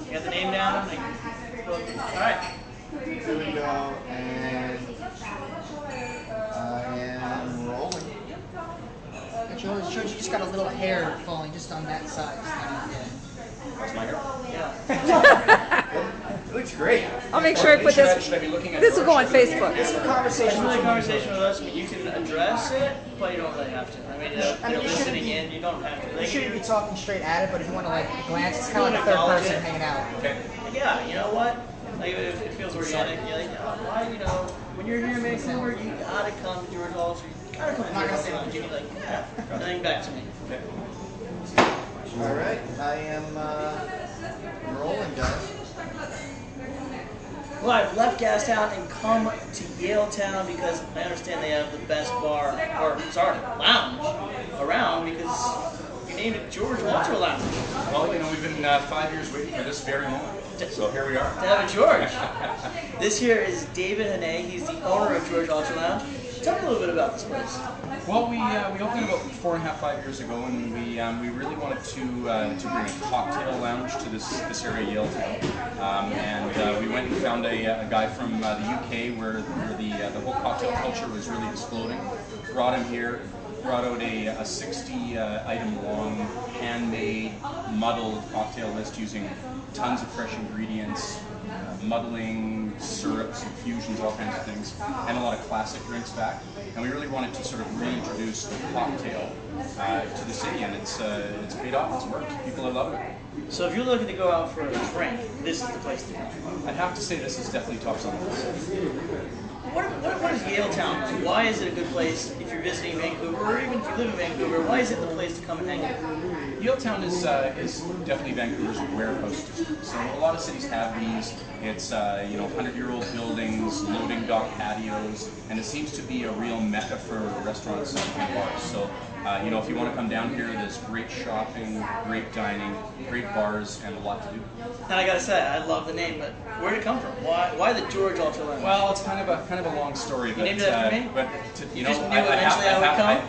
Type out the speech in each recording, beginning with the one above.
You got the name down? Alright. Here we go, and I am rolling. George, you just got a little hair falling just on that side. That's my hair? Yeah. It looks great. I'll make sure I put this. Should I be looking at This will go on Facebook. This is a conversation. It's really a conversation with us. I mean, you can address it, but you don't really have to. I mean, they're listening in. You don't have to. You shouldn't be talking straight at it, but if you want to like glance, it's kind of like a third person hanging out. Okay. Yeah, you know what? Like, it feels organic. You're like, why, when you're here in Vancouver, you gotta come to George Walsh. You gotta come to George Walsh. You can like, nothing back to me. Okay. All right, I am rolling, guys. Well, I've left Gastown and come to Yaletown because I understand they have the best bar, lounge around because you named it George Walsh Lounge. Well, we've been 5 years waiting for this very moment. So here we are. To have a George. This here is David Hannay. He's the owner of George Walsh Lounge. Tell me a little bit about this place. Well, we opened about 4.5, 5 years ago, and we really wanted to bring a cocktail lounge to this area, Yaletown. And we went and found a guy from the UK where the whole cocktail culture was really exploding. Brought him here. Brought out a 60-item long, handmade, muddled cocktail list using tons of fresh ingredients, muddling, syrups, infusions, all kinds of things, and a lot of classic drinks back. And we really wanted to sort of reintroduce the cocktail to the city, and it's paid off. It's worked. People are loving it. So if you're looking to go out for a drink, this is the place to go. I'd have to say this is definitely tops on the list. What is Yaletown like? Why is it a good place if you're visiting Vancouver, or even if you live in Vancouver? Why is it the place to come and hang out? Yaletown is definitely Vancouver's warehouse district. So a lot of cities have these. It's 100-year-old buildings, loading dock patios, and it seems to be a real mecca for restaurants and bars. So if you want to come down here, there's great shopping, great dining, great bars, and a lot to do. And I gotta say, I love the name, but where did it come from? Why the George Walsh Lounge? Well, it's kind of a long story, but you named it after me? But I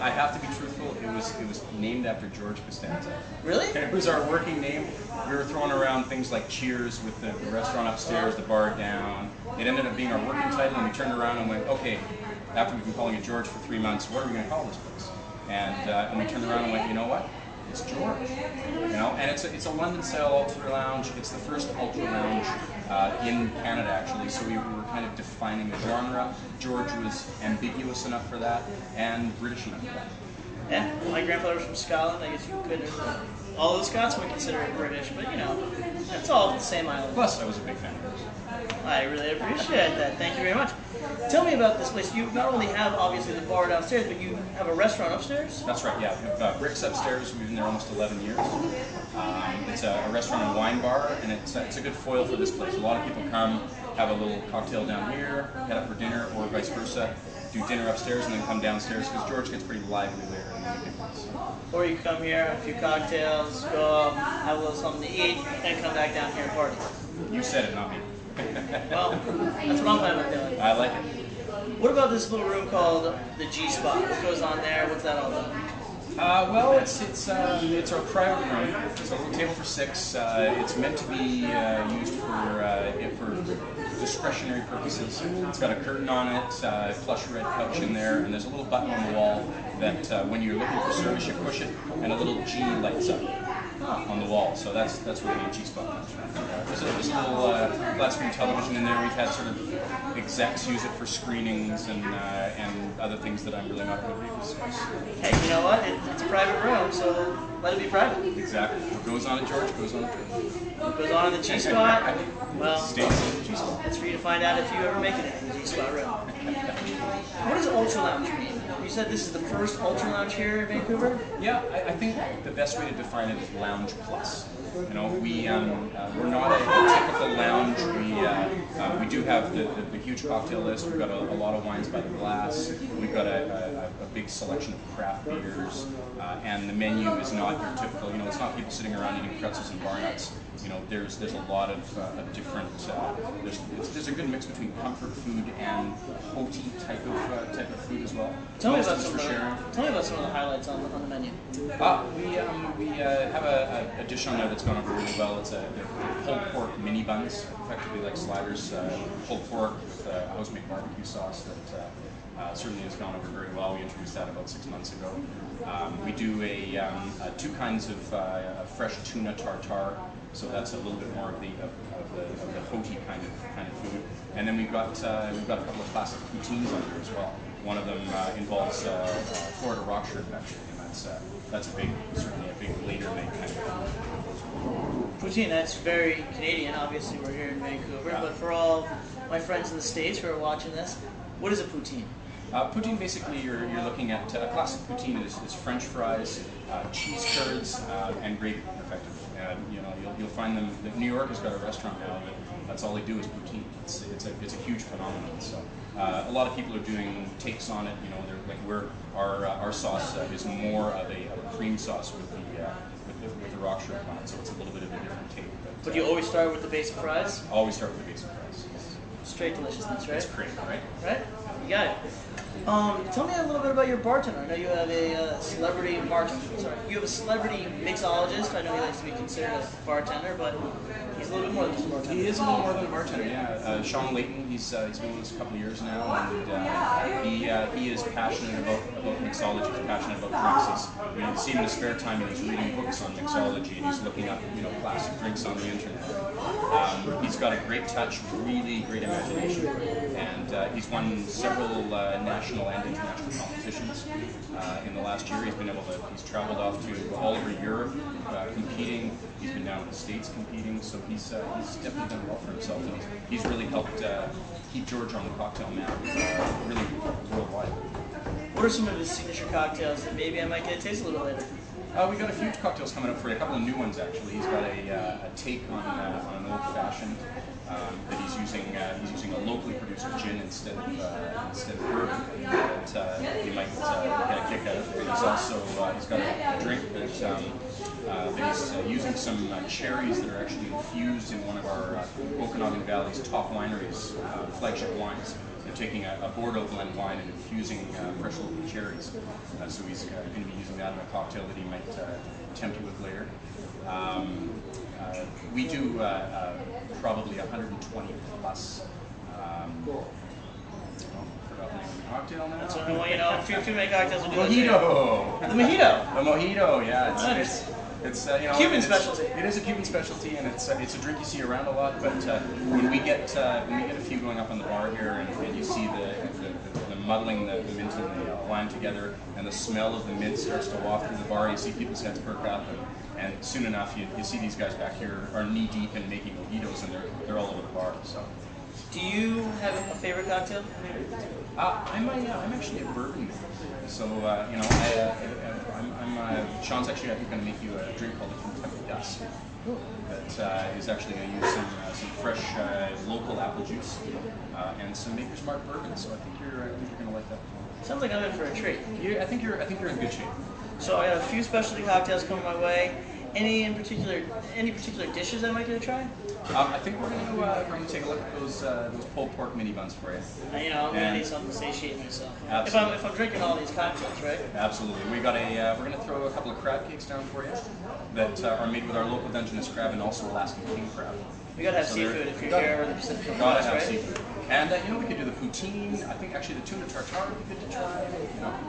have to be truthful. It was named after George Costanza. Really? It was our working name. We were throwing around things like Cheers with the restaurant upstairs, the bar down. It ended up being our working title, and we turned around and went, okay, after we've been calling it George for 3 months, what are we going to call this place? And we turned around and went, you know what? It's George. And it's a London-style ultra lounge. It's the first ultra lounge in Canada, actually. So we were kind of defining a genre. George was ambiguous enough for that, and British enough for that. Yeah, my grandfather was from Scotland. I guess you could. All the Scots would consider it British, but that's all the same island. Plus, I was a big fan of yours. I really appreciate that. Thank you very much. Tell me about this place. You not only have, obviously, the bar downstairs, but you have a restaurant upstairs? That's right, yeah. We have Rick's upstairs. We've been there almost 11 years. It's a restaurant and wine bar, and it's a good foil for this place. A lot of people come, have a little cocktail down here, head up for dinner, or vice versa. Do dinner upstairs and then come downstairs, because George gets pretty lively later in the evening. Or you come here, have a few cocktails, go up, have a little something to eat, and come back down here and party. You said it, not me. Well, that's what I'm planning on doing. I like it. What about this little room called the G-Spot? What goes on there? What's that all about? Well, it's our private room. It's a little table for 6. It's meant to be used for discretionary purposes. It's got a curtain on it, plush red couch in there, and there's a little button on the wall that when you're looking for service, you push it, and a little G lights up on the wall. So that's where the G-Spot comes from. There's a little flat screen television in there. We've had sort of execs use it for screenings and other things that I'm really not going to be able to discuss. Hey, you know what? It's a private room, so let it be private. Exactly. What goes on at George goes on at George. What goes on in the G-Spot? Well, stays in the G-Spot. That's for you to find out if you ever make it in the G-Spot room. What does Ultra Lounge mean? You said this is the first Ultra Lounge here in Vancouver? Yeah, I think the best way to define it is Lounge Plus. We're not a typical lounge. We do have the huge cocktail list. We've got a lot of wines by the glass. We've got a big selection of craft beers, and the menu is not your typical. It's not people sitting around eating pretzels and bar nuts. There's a lot of different. There's a good mix between comfort food and hoti type of food as well. Tell me Most about of it's some for of sharing. tell me about some of the highlights on the menu. We have a dish on there that's gone over really well. It's a pulled pork mini buns, effectively like sliders, pulled pork with a house-made barbecue sauce that certainly has gone over very well. We introduced that about 6 months ago. We do two kinds of fresh tuna tartare, so that's a little bit more of the hoti kind of food. And then we've got a couple of classic poutines on there as well. One of them involves Florida rock shrimp actually, and that's certainly a big later night kind of food. Poutine, that's very Canadian. Obviously, we're here in Vancouver, Yeah. but for all my friends in the States who are watching this, what is a poutine? Poutine, basically, you're looking at a classic poutine is French fries, cheese curds, and gravy, effectively. You'll find them. New York has got a restaurant now that's all they do is poutine. It's a huge phenomenon. So a lot of people are doing takes on it. Our sauce is more of a cream sauce with the rock shrimp on it, so it's a little bit of a different take. But you always start with the basic fries? Always start with the basic fries. Straight deliciousness, right? It's great, right? Right? You got it. Tell me a little bit about your bartender. I know you have a celebrity you have a celebrity mixologist. I know he likes to be considered a bartender, but he's a little bit more than just a bartender. He is a little more than a bartender, yeah. Sean Layton, he's been with us a couple of years now, and he is passionate about mixology. He's passionate about drinks. You see him in his spare time, and he's reading books on mixology, and he's looking up classic drinks on the internet. He's got a great touch, really great imagination, and he's won several national and international competitions in the last year. He's traveled off to all over Europe competing. He's been down in the States competing, so he's definitely done well for himself, and he's really helped keep George on the cocktail map really worldwide. What are some of his signature cocktails that maybe I might get a taste a little later? We've got a few cocktails coming up for you, a couple of new ones actually. He's got a take on an old fashioned that he's using a locally produced gin instead of bourbon that you might get a kick out of. He's got a drink that he's using some cherries that are actually infused in one of our Okanagan Valley's top wineries, flagship wines. They're taking a Bordeaux blend wine and infusing fresh local cherries. So he's going to be using that in a cocktail that he might tempt you with later. We do probably 120 plus. Forgot the name of the cocktail now. So too many cocktails will do Mojito. The mojito. The mojito, yeah. It's Cuban specialty. It is a Cuban specialty, and it's a drink you see around a lot. But when we get a few going up on the bar here, and you see the muddling the mint and the lime together, and the smell of the mint starts to waft through the bar, you see people's heads perk up, and soon enough you see these guys back here are knee deep in making mojitos, and they're all over the bar. So. Do you have a favorite cocktail? I'm actually a bourbon man. So Sean's actually I think going to make you a drink called the Kentucky Dusk. That is actually going to use some fresh local apple juice and some Maker's Mark bourbon. So I think you're going to like that. Sounds like I'm in for a treat. I think you're in good shape. So I got a few specialty cocktails coming my way. Any particular dishes I might get to try? I think we're going to take a look at those pulled pork mini buns for you. I'm going to need something to satiate myself. Absolutely. If I'm drinking all these cocktails, right? Absolutely. We're going to throw a couple of crab cakes down for you that are made with our local Dungeness crab and also Alaskan king crab. We gotta have seafood if you're here. Gotta have seafood. And we could do the poutine. I think actually the tuna tartare would be good to try.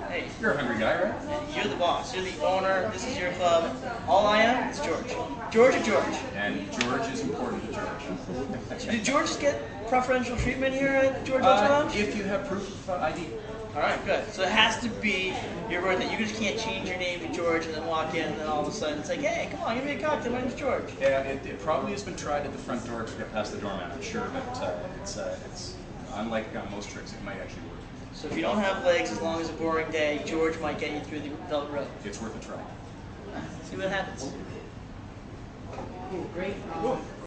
Hey, you're a hungry guy, right? You're the boss. You're the owner. This is your club. All I am is George. George or George. And George is important to George. Did George get preferential treatment here at George Lounge? If you have proof of ID. All right, good. So it has to be your birthday. You just can't change your name to George and then walk in and then all of a sudden it's like, hey, come on, give me a cocktail. My name's George. Yeah, it probably has been tried at the front door to get past the doorman, I'm sure, but it's unlike most tricks, it might actually work. So if you don't have legs, as long as a boring day, George might get you through the velvet road. It's worth a try. See what happens. Ooh, great. Ooh.